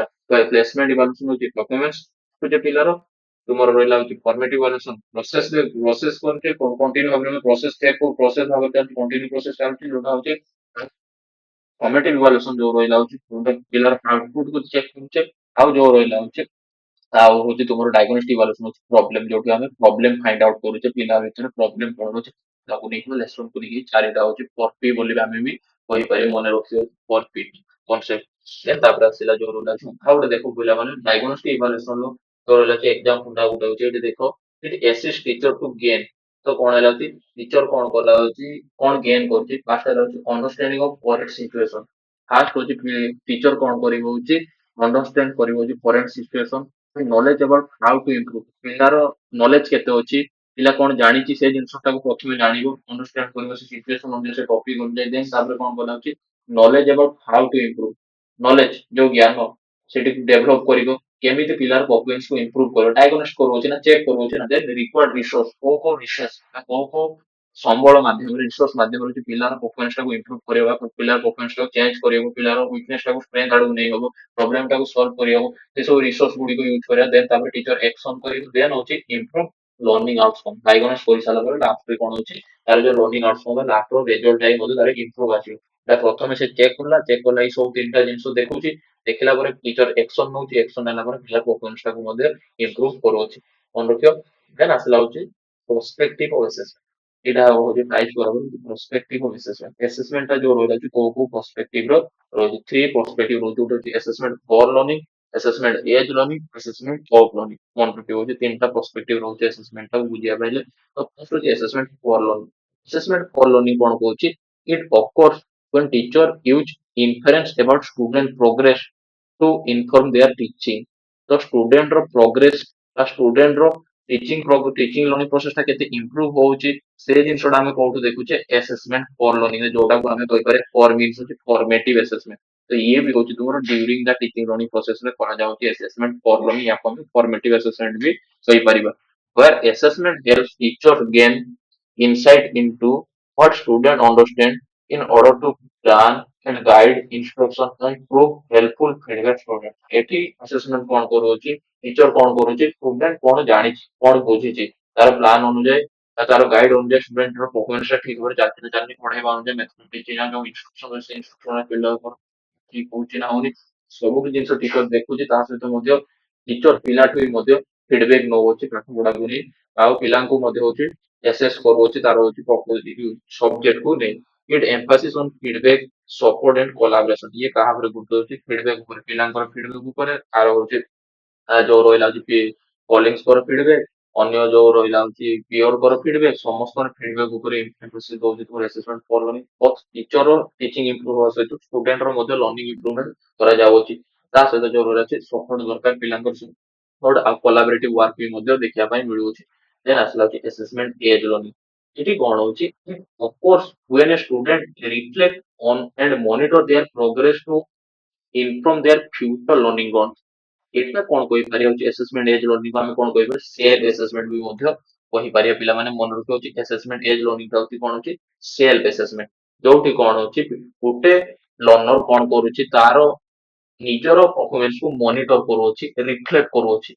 ପ୍ଲେସମେଣ୍ଟ ଇଭାଲୁଏସନ ହଉଛି ପରଫରମେନ୍ସ ହଉଛି ପିଲାର, ତୁମର ରହିଲା ହଉଛି ଫର୍ମେଟିଭ ଇଭାଲୁଏସନ ପ୍ରୋସେସ, ପ୍ରୋସେସ କରୁଛେ କଣ୍ଟିନ୍ୟୁ ଭାବରେ ଆମେ ପ୍ରୋସେସ ଚେକ୍ କରୁ, ପ୍ରୋସେସ ଭାବରେ ଚାଲିଛି, କଣ୍ଟିନ୍ୟୁ ପ୍ରୋସେସ ଚାଲିଛି, ଯୋଉଟା ହଉଛି ଫର୍ମେଟିଭ ଇଭାଲୁଏସନ ଯୋଉ ରହିଲା ହଉଛି ପିଲାର ଆଉଟପୁଟ କୁ ଚେକ୍ କରୁଛେ। ଆଉ ଯୋଉ ରହିଲା ହଉଛି, ଆଉ ହଉଛି ତୁମର ଡାଇଗନୋଷ୍ଟିକ ଇଭାଲୁଏସନ ହଉଛି ପ୍ରୋବ୍ଲେମ, ଯୋଉଠି ଆମେ ପ୍ରୋବ୍ଲେମ ଫାଇଣ୍ଡ ଆଉଟ କରୁଛେ, ପିଲା ଭିତରେ ପ୍ରୋବ୍ଲେମ କଣ ରହୁଛି ତାକୁ ନେଇକି ଲେସନ କୁ ନେଇକି। 4ଟା ହଉଛି 4P ବୋଲି ବି ଆମେ ବି କହିପାରିବେ, ମନେ ରଖିବେ 4P କନସେପ୍ଟ। ଦେନ୍ ତାପରେ ଆସିଲା ଯୋଉ ରହିଲା, ଆଉ ଗୋଟେ ଦେଖ ପିଲାମାନେ ଡାଇଗନୋଷ୍ଟିକ ଇଭାଲୁଏସନ ର ଯୋଉ ରହିଲା ଏକ୍ସାମ୍ପଲ ଟା ଗୋଟେ ହଉଛି, ଏଠି ଦେଖ, ଏଠି ଆସିଷ୍ଟ ଟିଚର ଟୁ ଗେନ୍। ତ କଣ ହେଲା ହଉଛି, ଟିଚର କଣ କଲା ହଉଛି, କଣ ଗେନ୍ କରୁଛି, ଫାଷ୍ଟ ହେଲା ହଉଛି understanding of current situation. First ହଉଛି ଟିଚର କଣ କରିବ ହଉଛି, ଅଣ୍ଡରଷ୍ଟାଣ୍ଡ କରିବ ହଉଛି current situation, knowledge about how to improve, ପିଲାର ନଲେଜ କେତେ ଅଛି, ପିଲା କଣ ଜାଣିଛି ସେ ଜିନିଷଟାକୁ ପ୍ରଥମେ ଜାଣିବ, ଅଣ୍ଡରଷ୍ଟାଣ୍ଡ କରିବ ସେ ସିଚୁଏସନ ଅନୁଯାୟୀ, ସେ ଟପିକ ଅନୁଯାୟୀ। ଦେନ୍ ତାପରେ କଣ କଲା ହଉଛି knowledge about how to improve, knowledge ଯୋଉ ଜ୍ଞାନ ସେଠି ଡେଭଲପ କରିବ କେମିତି ପିଲାର ପରଫରମାନ୍ସ କୁ ଇମ୍ପ୍ରୁଭ କରିବ ଡାୟଗ୍ନୋଷ୍ଟ କରୁଅଛି ନା ଚେକ୍ କରୁଅଛି ନା ଦେନ୍ ରିକ୍ୱାର୍ଡ ରିସୋର୍ସ କୋଉ ରିସର୍ଚ୍ଚ କୋଉ ସମ୍ବଳ ମାଧ୍ୟମରେ ରିସୋର୍ସ ମାଧ୍ୟମରେ ଯେ ପିଲାର ପରଫରମାନ୍ସ ଟାକୁ ଇମ୍ପ୍ରୁଭ କରିବା ପିଲାର ପରଫରମାନ୍ସ ଟାକୁ ଚେଞ୍ଜ କରିବ ପିଲାର ୱିକନେସ ଟାକୁ ଷ୍ଟ୍ରେନ୍ଥ ଆଡକୁ ନେଇ ହବ ପ୍ରୋବ୍ଲେମ ଟାକୁ ସଲ୍ଭ କରିହବ ସେ ସବୁ ରିସୋର୍ସ ଗୁଡିକ ୟୁଜ କରିବା ଦେନ୍ ତାପରେ ଟିଚର ଏକ୍ସନ କରିବ ଦେନ୍ ହଉଛି ଇମ୍ପ୍ରୁଭ ଲର୍ଣ୍ଣିଂ ଆଉଟକମ୍ ଡାୟଗ୍ନୋଷ୍ଟ କରିସାରିଲା ପରେ ଲାଷ୍ଟରେ କଣ ହଉଛି ତାର ଯୋଉ ଲର୍ଣ୍ଣିଂ ଆଉଟକମ୍ ଲାଷ୍ଟର ରେଜଲ୍ଟ ଯାଇ ମଧ୍ୟ ତାର ଇମ୍ପ୍ରୁଭ ଆସିବ ପ୍ରଥମେ ସେ ଚେକ୍ କଲା ଏଇ ସବୁ ତିନିଟା ଜିନିଷ ଦେଖୁଛି ଦେଖିଲା ପରେ ଟିଚର ଏକ୍ସନ ନଉଛି ଏକ୍ସନ ନେଲା ପରେ ପିଲା ପରଫରମାନ୍ସ ଟାକୁ ମଧ୍ୟ ଇମ୍ପ୍ରୁଭ କରୁଅଛି ମନେ ରଖିବ ଦେନ୍ ଆସିଲା ହଉଛି ପ୍ରୋସ୍ପେକ୍ଟିଭ ଆସେସମେଣ୍ଟ ଏଇଟା ହଉଛି ପ୍ରାଇସ୍ ବରାବର ପ୍ରୋସ୍ପେକ୍ଟିଭ ଆସେସମେଣ୍ଟ ଟା ଯୋଉ ରହିଲା କୋଉ କୋଉ ପ୍ରୋସ୍ପେକ୍ଟିଭ ର ରହିଛି ଥ୍ରୀ ପ୍ରୋସ୍ପେକ୍ଟିଭ ରହୁଛି ଗୋଟେ ହଉଛି assessment for learning assessment as learning assessment of learning ମନେ ରଖିବ ହଉଛି ତିନିଟା ପ୍ରୋସ୍ପେକ୍ଟିଭ ରହୁଛି ଆସେସମେଣ୍ଟ ଟାକୁ ବୁଝିବା ପାଇଁ ହେଲେ ତ ଫାର୍ଷ୍ଟ ହଉଛି ଆସେସମେଣ୍ଟ ଫର ଲର୍ଣ୍ଣିଂ ଆସେସମେଣ୍ଟ ଫର ଲର୍ଣ୍ଣିଂ କଣ କହୁଛି ଇଟ occurs when teacher use inference about student progress to inform their teaching ତ ଷ୍ଟୁଡେଣ୍ଟ ର ପ୍ରୋଗ୍ରେସ ବା ଷ୍ଟୁଡେଣ୍ଟ ର ଟିଚିଂ ଲର୍ଣ୍ଣିଂ ପ୍ରୋସେସ ଟା କେତେ ଇମ୍ପ୍ରୁଭ ହଉଛି ସେ ଜିନିଷଟା ଆମେ କୋଉଠୁ ଦେଖୁଛେ ଆସେସମେଣ୍ଟ ଫର ଲର୍ଣ୍ଣିଂ ଯୋଉଟାକୁ ଆମେ କହିପାରିବା ଫର ମିନ୍ସ ହଉଛି ଫର୍ମେଟିଭ ଆସେସମେଣ୍ଟ ତ ଇଏ ବି ହଉଛି ତୁମର during the teaching learning process ରେ କରାଯାଉଛି ଆସେସମେଣ୍ଟ ଫର ଲର୍ଣ୍ଣିଂ ୟାକୁ ଆମେ ଫର୍ମେଟିଭ ଆସେସମେଣ୍ଟ ବି କହିପାରିବା where assessment helps teachers gain insight into what students understand in order to plan and guide instruction and prove helpful feedback student ଏଠି assessment କଣ କରୁଛି teacher କଣ କରୁଛି ଷ୍ଟୁଡେଣ୍ଟ କଣ ଜାଣିଛି କଣ ବୁଝିଛି ତାର ପ୍ଲାନ ଅନୁଯାୟୀ ତାର ଗାଇଡ ଅନୁଯାୟୀ ଷ୍ଟୁଡେଣ୍ଟର ପରଫରମାନ୍ସ ଟା ଠିକ ଭାବରେ ଚାଲିଛି ନା ଚାଲିନି ପଢେଇବା ଅନୁଯାୟୀ ମେଥଡ ଟିଚିଂ ଯୋଉ ଇନଷ୍ଟ୍ରକ୍ସନ ସେ ଇନଷ୍ଟ୍ରକ୍ସନ ପିଲାଙ୍କର ଠିକ ହଉଛି ନା ହଉନି ସବୁ ଜିନିଷ ଟିଚର ଦେଖୁଛି ତା ସହିତ ମଧ୍ୟ ଟିଚର ପିଲାଠୁ ବି ମଧ୍ୟ ଫିଡବ୍ୟାକ ନଉଛି ପାଠ ପଢାକୁ ନେଇ ଆଉ ପିଲାଙ୍କୁ ମଧ୍ୟ ହଉଛି ଏସେସ୍ କରୁଅଛି ତାର ହଉଛି ସବଜେକ୍ଟକୁ ନେଇ it emphasis on feedback support and collaboration ଇଏ କାହା ଉପରେ ଗୁରୁତ୍ୱ ଦଉଛି ଫିଡବ୍ୟାକ ଉପରେ ପିଲାଙ୍କର ଫିଡବ୍ୟାକ ଉପରେ ତାର ହଉଛି ଯୋଉ ରହିଲା ହଉଛି କଲିଙ୍ଗସଙ୍କର ଫିଡବ୍ୟାକ ଅନ୍ୟ ଯୋଉ ରହିଲା ହଉଛି ପିଅରଙ୍କର ଫିଡବ୍ୟାକ ସମସ୍ତଙ୍କର ଫିଡବ୍ୟାକ ଉପରେ ଏମ୍ଫାସିସ୍ ଦଉଛି ତୁମର ଆସେସମେଣ୍ଟ ଫର ଲର୍ଣ୍ଣିଂ ଟିଚର ଟିଚିଂ ଇମ୍ପ୍ରୁଭ ହେବା ସହିତ ଷ୍ଟୁଡେଣ୍ଟର ମଧ୍ୟ ଲର୍ଣ୍ଣିଂ ଇମ୍ପ୍ରୁଭମେଣ୍ଟ କରାଯାଉଛି ତା ସହିତ ଯୋଉ ରହିଲା ଅଛି ସପୋର୍ଟ ଦରକାର ପିଲାଙ୍କର ସପୋର୍ଟ ଆଉ କୋଲାବରେଟିଭ ୱାର୍କ ବି ମଧ୍ୟ ଦେଖିବା ପାଇଁ ମିଳୁଛି ଦେନ୍ ଆସିଲା ହଉଛି ଆସେସମେଣ୍ଟ ଏଜ ଲର୍ଣ୍ଣିଂ ଏଠି କଣ ହଉଛି of course when a student reflect on and monitor their progress to inform their future learning goals এটা କଣ କହିପାରିବା ହଉଛି ଆସେସମେଣ୍ଟ ଏଜ ଲର୍ଣ୍ଣିଂ ଆମେ କଣ କହିବା ସେଲ୍ଫ ଆସେସମେଣ୍ଟ ବି ମଧ୍ୟ କହିପାରିବା ପିଲାମାନେ ମନେ ରଖିବା ହଉଛି ଆସେସମେଣ୍ଟ ଏଜ ଲର୍ଣ୍ଣିଂ ଟା ହଉଛି କଣ ହଉଛି ସେଲ୍ଫ ଆସେସମେଣ୍ଟ ଯୋଉଠି କଣ ହଉଛି ଗୋଟେ ଲର୍ଣ୍ଣର କଣ କରୁଛି ତାର ନିଜର ପରଫରମାନ୍ସ କୁ ମନିଟର କରୁଅଛି ରିଫ୍ଲେକ୍ଟ କରୁଅଛି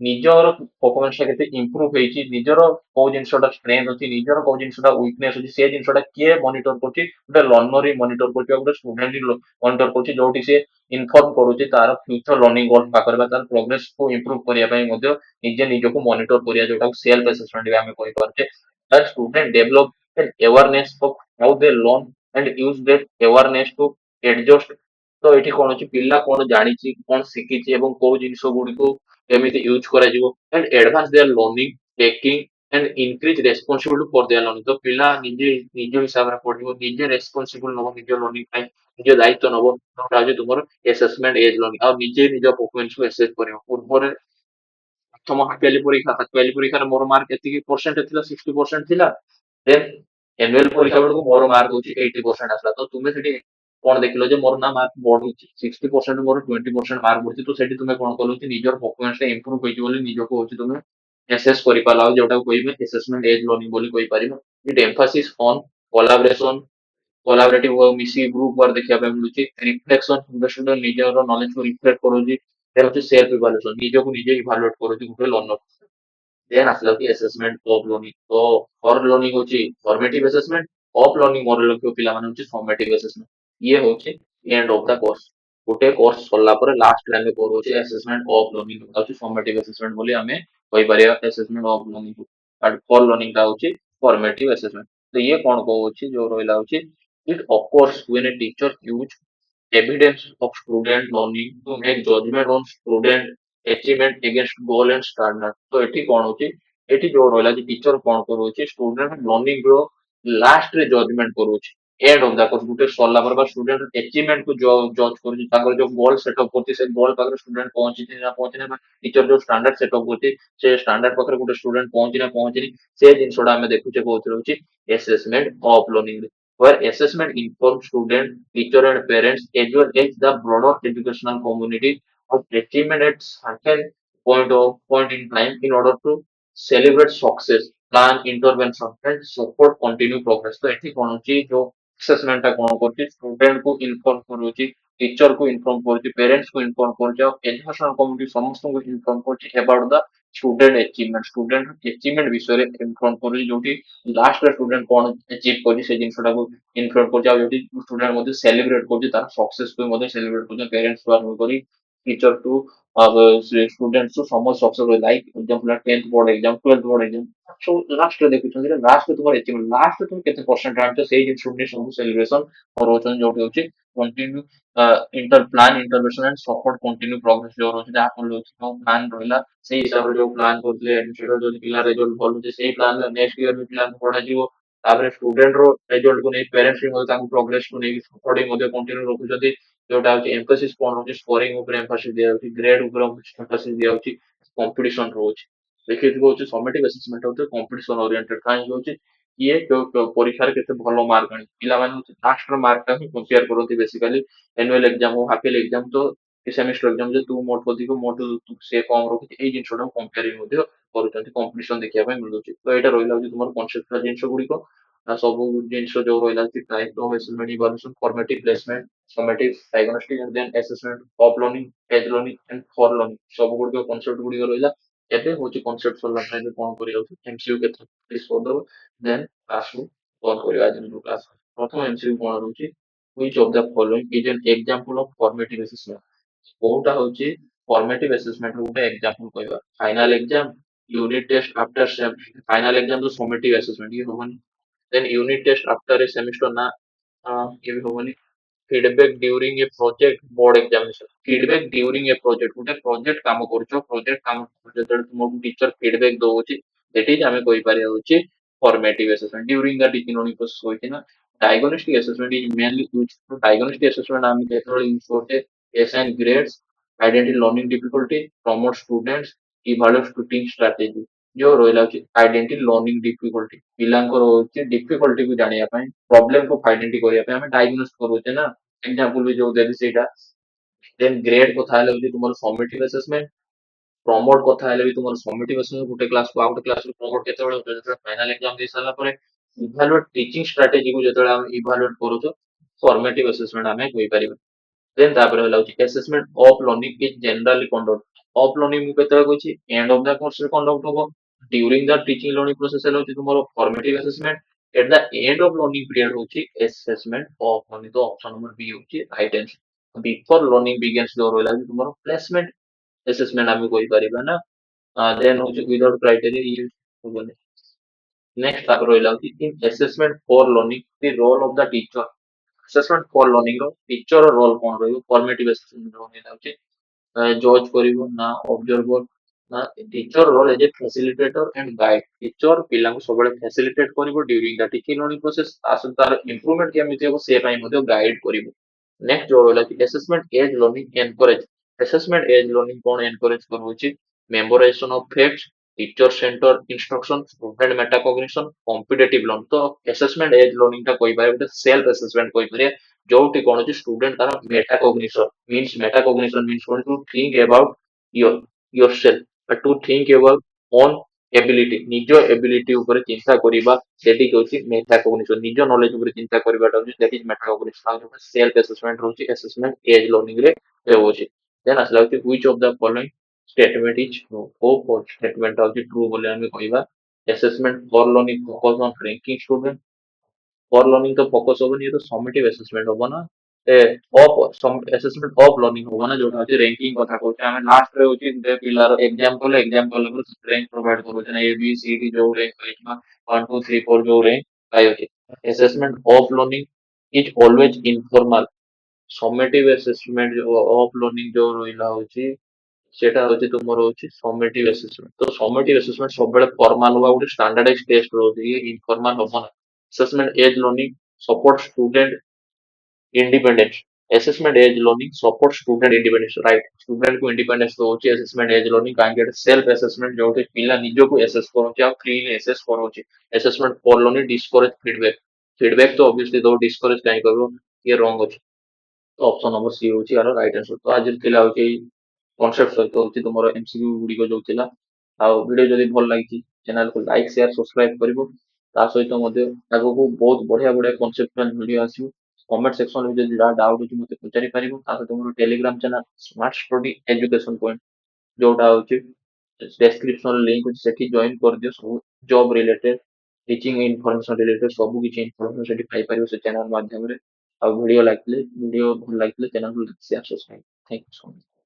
ନିଜର ପରଫରମାନ୍ସ ଟା କେତେ ଇମ୍ପ୍ରୁଭ ହେଇଛି ନିଜର କୋଉ ଜିନିଷଟା ଷ୍ଟ୍ରେନ୍ଥ ଅଛି ନିଜର କୋଉ ଜିନିଷଟା ୱିକନେସ ଅଛି ସେ ଜିନିଷଟା କିଏ ମନିଟର କରୁଛି ଗୋଟେ ଲର୍ଣ୍ଣର ହିଁ ମନିଟର କରୁଛି ଆଉ ଗୋଟେ ଷ୍ଟୁଡେଣ୍ଟ ହିଁ ମନିଟର କରୁଛି ଯୋଉଠି ସେ ଇନଫର୍ମ କରୁଛି ତାର ଫ୍ୟୁଚର ଲର୍ଣ୍ଣିଂ ଗୋଲ ପାଖରେ ବା ତାର ପ୍ରୋଗ୍ରେସ କୁ ଇମ୍ପ୍ରୁଭ କରିବା ପାଇଁ ମଧ୍ୟ ନିଜେ ନିଜକୁ ମନିଟର କରିବା ଯୋଉଟାକୁ ସେଲ୍ଫ ଆସେସମେଣ୍ଟ ବି ଆମେ କହିପାରୁଛେ that student develop an awareness of how they learn and use that awareness to adjust ତ ଏଠି କଣ ଅଛି ପିଲା କଣ ଜାଣିଛି କଣ ଶିଖିଛି ଏବଂ କୋଉ ଜିନିଷ ଗୁଡିକୁ କେମିତି ୟୁଜ କରାଯିବ and advance their learning taking and increase responsibility for their learning ତ ପିଲା ନିଜେ ନିଜ ହିସାବରେ ପଢିବ ନିଜେ ରେସ୍ପନ୍ସିବୁଲ ନବ ନିଜ ଲର୍ଣ୍ଣିଂ ପାଇଁ ନିଜ ଦାୟିତ୍ୱ ନବ ଯୋଉଟା ହଉଛି ତୁମର ଆସେସମେଣ୍ଟ ଏଜ ଲର୍ଣ୍ଣିଂ ଆଉ ନିଜେ ନିଜ ପରଫରମାନ୍ସକୁ ଆସେସ କରିବ ପୂର୍ବରେ ପ୍ରଥମ ହାଫ ପରୀକ୍ଷାରେ ମୋର ମାର୍କ ଏତିକି ପରସେଣ୍ଟ ଥିଲା 60% ଥିଲା ଦେନ୍ ଆନୁଆଲ ପରୀକ୍ଷା ବେଳକୁ ମୋର ମାର୍କ ହଉଛି 80% ଆସିଲା ତ ତୁମେ ସେଠି କଣ ଦେଖିଲ ଯେ ମୋର ନା ମାର୍କ ବଢୁଛି 60% ମୋର 20% ମାର୍କ ବଢୁଛି ତ ସେଠି ତୁମେ କଣ କଲ ଯେ ନିଜର ପରଫରମାନ୍ସ ଟା ଇମ୍ପ୍ରୁଭ ହେଇଛି ବୋଲି ନିଜକୁ ହଉଛି ତୁମେ ଏସେସ୍ କରିପାରିଲା ଆଉ ଯୋଉଟାକୁ କହିବେ ଆସେସମେଣ୍ଟ ଏଜ ଲର୍ଣ୍ଣିଂ ବୋଲି କହିପାରିବ ଇଟ୍ ଏମ୍ଫାସିସ୍ ଅନ୍ କୋଲାବରେସନ କୋଲାବରେଟିଭ ମିଶିକି ଗ୍ରୁପ ୱାର୍କ ଦେଖିବା ପାଇଁ ମିଳୁଛି ରିଫ୍ଲେକ୍ସନ ଷ୍ଟୁଡେଣ୍ଟ ନିଜର ନଲେଜକୁ ରିଫ୍ଲେକ୍ଟ କରୁଛି ଦେନ୍ ହଉଛି ସେଲ୍ଫ ଇଭାଲୁଏସନ ନିଜକୁ ନିଜେ ଇଭାଲୁଏଟ କରୁଛି ଗୋଟେ ଲର୍ଣ୍ଣର ଦେନ୍ ଆସିଲା କି ଆସେସମେଣ୍ଟ ଅଫ ଲର୍ଣ୍ଣିଂ ତ ଫର ଲର୍ଣ୍ଣିଂ ହଉଛି ଫର୍ମେଟିଭ ଆସେସମେଣ୍ଟ ଅଫ ଲର୍ଣ୍ଣିଂ ମନେ ରଖିବ ପିଲାମାନେ ହଉଛି ସमेटिव ଆସେସମେଣ୍ଟ ଇଏ ହଉଛି ଏଣ୍ଡ ଅଫ ଦ କୋର୍ସ ଗୋଟେ କୋର୍ସ ସରିଲା ପରେ ଲାଷ୍ଟରେ ଆମେ କରୁଛେ ଆସେସମେଣ୍ଟ ଅଫ ଲର୍ଣ୍ଣିଂ ହଉଛି ସमेटिव ଆସେସମେଣ୍ଟ ବୋଲି ଆମେ କହିପାରିବା ଆସେସମେଣ୍ଟ ଅଫ ଲର୍ଣ୍ଣିଂ ଆଉ ଫର ଲର୍ଣ୍ଣିଂ ଟା ହଉଛି ଫର୍ମେଟିଭ ଆସେସମେଣ୍ଟ ତ ଇଏ କଣ କହୁଛି ଯୋଉ ରହିଲା ହଉଛି it of course when a teacher use evidence of student learning to make judgment on student achievement against goal and standard ତ ଏଠି କଣ ହଉଛି ଏଠି ଯୋଉ ରହିଲା ଯେ ଟିଚର କଣ କରୁଛି ଷ୍ଟୁଡେଣ୍ଟ ଲର୍ଣ୍ଣିଂ ର ଲାଷ୍ଟ ରେ ଜଜମେଣ୍ଟ କରୁଛି ଏଣ୍ଡ ଅଫ ଦ କୋର୍ସ ଗୋଟେ ସରିଲା ପରେ ବା ଷ୍ଟୁଡେଣ୍ଟ ଆଚିଭମେଣ୍ଟ କୁ ଜଜ କରୁଛି ତାଙ୍କର ଯୋଉ ଗୋଲ ସେଟଅପ କରୁଛି ସେ ଗୋଲ ପାଖରେ ଷ୍ଟୁଡେଣ୍ଟ ପହଞ୍ଚିଛି ନା ପହଞ୍ଚିନି ବା ଟିଚର ଯୋଉ ଷ୍ଟାଣ୍ଡାର୍ଡ ସେଟଅପ କରୁଛି ସେ ଷ୍ଟାଣ୍ଡାର୍ଡ ପାଖରେ ଗୋଟେ ଷ୍ଟୁଡେଣ୍ଟ ପହଞ୍ଚି ନା ପହଞ୍ଚିନି ସେ ଜିନିଷଟା ଆମେ ଦେଖୁଛେ କୋଉଥିରେ ହଉଛି ଆସେସମେଣ୍ଟ ଅଫ ଲର୍ଣ୍ଣିଂ ରେ where assessment informs student, teacher and parents as well as the broader educational community of achievement at certain point in time in order to celebrate success, plan intervention and support continue progress. तो ଏଠି କଣ ହଉଛି ଯୋଉ assessment ଟା କଣ କରୁଛି student କୁ inform କରୁଛି, teacher କୁ inform କରୁଛି, parents କୁ inform କରୁଛି ଆଉ educational community ସମସ୍ତଙ୍କୁ inform କରୁଛି about the student achievement ବିଷୟରେ inform କରୁଛି ଯୋଉଠି last ରେ student କଣ achieve କରିଛି ସେ ଜିନିଷଟାକୁ inform କରୁଛି ଆଉ ଯୋଉଠି student ମଧ୍ୟ celebrate କରୁଛି ତାର success କୁ ମଧ୍ୟ celebrate କରୁଛି parents ଠୁ ଆରମ୍ଭ କରି teacher to students to ସମସ୍ତ success like example 10th board exam 12th board exam so last ରେ ଦେଖୁଛନ୍ତି ଯେ last ରେ ତୁମର achievement last ରେ ତୁମେ କେତେ percent ଆଣିଛ ସେଇ ଜିନିଷ ନେଇ ସବୁ celebration କରୁଛନ୍ତି ଯୋଉଠି ହଉଛି continue plan intervention and support continue progress ଯୋଉ ରହୁଛି ଯାହା ଫଳରେ ହଉଛି ଯୋଉ plan ରହିଲା ସେଇ ହିସାବରେ ଯୋଉ plan କରୁଥିଲେ admission ର ଯଦି ପିଲା result ଭଲ ହଉଛି ସେଇ plan ରେ next year ବି ପିଲାଙ୍କୁ ପଢାଯିବ ତାପରେ student ର result କୁ ନେଇ parents ବି ମଧ୍ୟ ତାଙ୍କୁ progress କୁ ନେଇକି supporting ମଧ୍ୟ continue ରଖୁଛନ୍ତି ଯୋଉଟା ହଉଛି emphasis କଣ ରହୁଛି scoring ଉପରେ emphasis ଦିଆଯାଉଛି grade ଉପରେ emphasis ଦିଆଯାଉଛି competition ରହୁଛି ଦେଖିଥିବ ହଉଛି summative assessment ହଉଛି competition oriented କାହିଁକି ହଉଛି କିଏ ପରୀକ୍ଷାରେ କେତେ ଭଲ ମାର୍କ ଆଣିଛି ପିଲାମାନେ ହଉଛି last ର ମାର୍କ ଟା ହିଁ compare କରନ୍ତି ବେସିକାଲି annual exam ହଉ half yearly exam ତ କି semester exam ଯେ ତୁ ମୋଠୁ ଅଧିକ ମୋଠୁ ସେ କମ ରଖିଛି ଏଇ ଜିନିଷଟାକୁ compare ମଧ୍ୟ କରୁଛନ୍ତି competition ଦେଖିବା ପାଇଁ ମିଳୁଛି ତ ଏଇଟା ରହିଲା ହଉଛି ତୁମର conceptual ଜିନିଷ ଗୁଡିକ ସବୁ ଜିନିଷ ଯୋଉ ରହିଲା type of assessment evaluation formative placement summative diagnostic and then assessment of learning edge learning and for learning ସବୁ ଗୁଡିକ concept ଗୁଡିକ ରହିଲା ଏବେ ହଉଛି concept ସରିଲା ପରେ ଏବେ କଣ କରିବା ହଉଛି MCQ କେତେ please କରିଦବ then classକୁ ବନ୍ଦ କରିବା ଆଜିର class ପ୍ରଥମ MCQ କଣ ରହୁଛି which of the following is an example of formative assessment କୋଉଟା ହଉଛି formative assessment ର ଗୋଟେ example କହିବା final exam unit test after final exam ତ summative assessment ଇଏ ହବନି then unit test after a semester ନା ଇଏ ବି ହବନି feedback during a project board examination feedback during a project ଗୋଟେ project କାମ କରୁଛ project କାମ ଯେତେବେଳେ ତୁମକୁ teacher feedback ଦଉଛି ସେଠି ଆମେ କହିପାରିବା ହଉଛି formative assessment during the teaching learning process ହୋଇଛି ନା diagnostic assessment is mainly used for diagnostic assessment ଆମେ ଯେତେବେଳେ use କରୁଛେ assign grades identify learning difficulty promote students evaluate teaching strategy जो ରହିଲା ହଉଛି ଆଇଡେଣ୍ଟି ଲର୍ଣ୍ଣିଂ ଡିଫିକଲ୍ଟି ପିଲାଙ୍କର ହଉଛି ଡିଫିକଲ୍ଟି କୁ ଜାଣିବା ପାଇଁ ପ୍ରୋବ୍ଲେମ କୁ ଆଇଡେଣ୍ଟି କରିବା ପାଇଁ ଆମେ ଡାଇଗ୍ନୋସ୍ କରୁଛେ ନା ଏକ୍ସାମ୍ପଲ ବି ଯୋଉ ଦେଲି ସେଇଟା ଦେନ୍ ଗ୍ରେଡ କଥା ହେଲେ ହଉଛି ତୁମର ସମିଟିଭ ଆସେସମେଣ୍ଟ ପ୍ରମୋଟ କଥା ହେଲେ ବି ତୁମର ସମିଟିଭ ଆସେସମେଣ୍ଟ ଗୋଟେ କ୍ଲାସକୁ ଆଉ ଗୋଟେ କ୍ଲାସକୁ ପ୍ରମୋଟ କେତେବେଳେ ହଉଛି ଯେତେବେଳେ ଫାଇନାଲ ଏକ୍ସାମ ଦେଇ ସାରିଲା ପରେ ଇଭାଲୁଏଟ ଟିଚିଂ ଷ୍ଟ୍ରାଟେଜିକୁ ଯେତେବେଳେ ଆମେ ଇଭାଲୁଏଟ କରୁଛୁ ଫର୍ମେଟିଭ ଆସେସମେଣ୍ଟ ଆମେ କହିପାରିବା ଦେନ୍ ତାପରେ ହେଲା ହଉଛି assessment of learning is generally conduct of learning ମୁଁ କେତେବେଳେ କହିଛି ଏଣ୍ଡ ଅଫ ଦ କୋର୍ସରେ କଣ୍ଡକ୍ଟ ହବ during the teaching learning process ହେଲା ହଉଛି ତୁମର formative assessment at the end of learning period ହଉଛି assessment of learning ତ option number B ହଉଛି right answer before learning begins ଯୋଉ ରହିଲା ହଉଛି ତୁମର placement assessment ଆମେ କହିପାରିବା ନା then ହଉଛି without criteria ଇଏ ହବନି next ତାପରେ ରହିଲା ହଉଛି in assessment for learning the role of the teacher assessment for learning ର teacher ର role କଣ ରହିବ formative assessment ର ରହିଲା ହଉଛି ଜଜ୍ କରିବ ନା ଅବଜର୍ଭର ନା teacher role as a facilitator and guide teacher ପିଲାଙ୍କୁ ସବୁବେଳେ ଫାସିଲିଟେଟ କରିବ during the teaching learning process ତା ସହିତ ତାର ଇମ୍ପ୍ରୁଭମେଣ୍ଟ କେମିତି ହେବ ସେ ପାଇଁ ମଧ୍ୟ ଗାଇଡ କରିବ ନେକ୍ସଟ ଯୋଉ ରହିଲା assessment as learning encourage assessment as learning କଣ ଏନକରେଜ କରୁଛି memorization of facts teacher centre instruction student metacognition competitive learn ତ ଆସେସମେଣ୍ଟ ଏଜ ଲର୍ଣ୍ଣିଂ ଟା କହିପାରିବା ଗୋଟେ ସେଲ୍ଫ ଆସେସମେଣ୍ଟ କହିପାରିବା ଯୋଉଠି କଣ ଅଛି ଷ୍ଟୁଡେଣ୍ଟ ତାର metaCognition means what to think about your yourself but to think about own ability ନିଜ ability ଉପରେ ଚିନ୍ତା କରିବା ସେଠି ହଉଛି metaCognition ନିଜ knowledge ଉପରେ ଚିନ୍ତା କରିବାଟା ହଉଛି that is metaCognition ଆଉ ଯୋଉଟା self assessment ରହୁଛି assessment age learning ରେ ରହୁଛି then ଆସିଲା ହଉଛି which of the following statement is true କୋଉ statement ଟା ହଉଛି true ବୋଲି ଆମେ କହିବା assessment for learning focus on ranking student for learning ତ focus ହବନି ଇଏ ତ summative assessment ହବ ନା ଏ assessment of learning ହବ ନା ଯୋଉଟା ହଉଛି ranking କଥା କହୁଛେ ଆମେ last ରେ ହଉଛି ପିଲାର exam କଲା ପରେ rank provide କରୁଛେ ନା A B C D ଯୋଉ rank ରହିଛି 1 2 3 4 ଯୋଉ rank ପାଇଅଛି assessment of learning is always informal summative assessment of learning ଯୋଉ ରହିଲା ହଉଛି ସେଟା ହଉଛି ତୁମର ହଉଛି summative assessment ତ summative assessment ସବୁବେଳେ formal ହବା ଗୋଟେ standardized test ରହୁଛି ଇଏ informal ହବ ନା assessment age learning support student independence assessment age learning support student independence right student କୁ independence ଦଉଛି assessment age learning କାହିଁକି ଏଟା self assessment ଯୋଉଠି ପିଲା ନିଜକୁ assess କରୁଛି ଆଉ freely assess କରୁଛି assessment for learning discourage feedback ତ obviously ଦବ discourage କାହିଁ କରିବ ଇଏ wrong ଅଛି ତ option number C ହଉଛି ୟାର right answer ତ ଆଜି ଥିଲା ହଉଛି କନସେପ୍ଟ ସହିତ ହଉଛି ତୁମର MCQ ଗୁଡ଼ିକ ଯୋଉ ଥିଲା। ଆଉ ଭିଡିଓ ଯଦି ଭଲ ଲାଗିଛି ଚ୍ୟାନେଲକୁ ଲାଇକ୍ ସେୟାର ସବସ୍କ୍ରାଇବ କରିବ। ତା ସହିତ ମଧ୍ୟ ଆଗକୁ ବହୁତ ବଢିଆ ବଢିଆ କନସେପ୍ଟୁଆଲ ଭିଡିଓ ଆସିବ। କମେଣ୍ଟ ସେକ୍ସନରେ ଯଦି ଯାହା ଡାଉଟ୍ ଅଛି ମତେ ପଚାରି ପାରିବ। ତା ସହିତ ମୋର Telegram channel smart study education point ଯୋଉଟା ହଉଛି ଡେସ୍କ୍ରିପସନ ଲିଙ୍କ ଅଛି ସେଠି ଜଏନ କରିଦିଅ। ସବୁ job related teaching information related ସବୁ କିଛି ଇନଫର୍ମେସନ ସେଠି ପାଇପାରିବ ସେ ଚ୍ୟାନେଲ ମାଧ୍ୟମରେ। ଆଉ ଭିଡିଓ ଭଲ ଲାଗିଥିଲେ ଚ୍ୟାନେଲକୁ share subscribe. Thank you so much.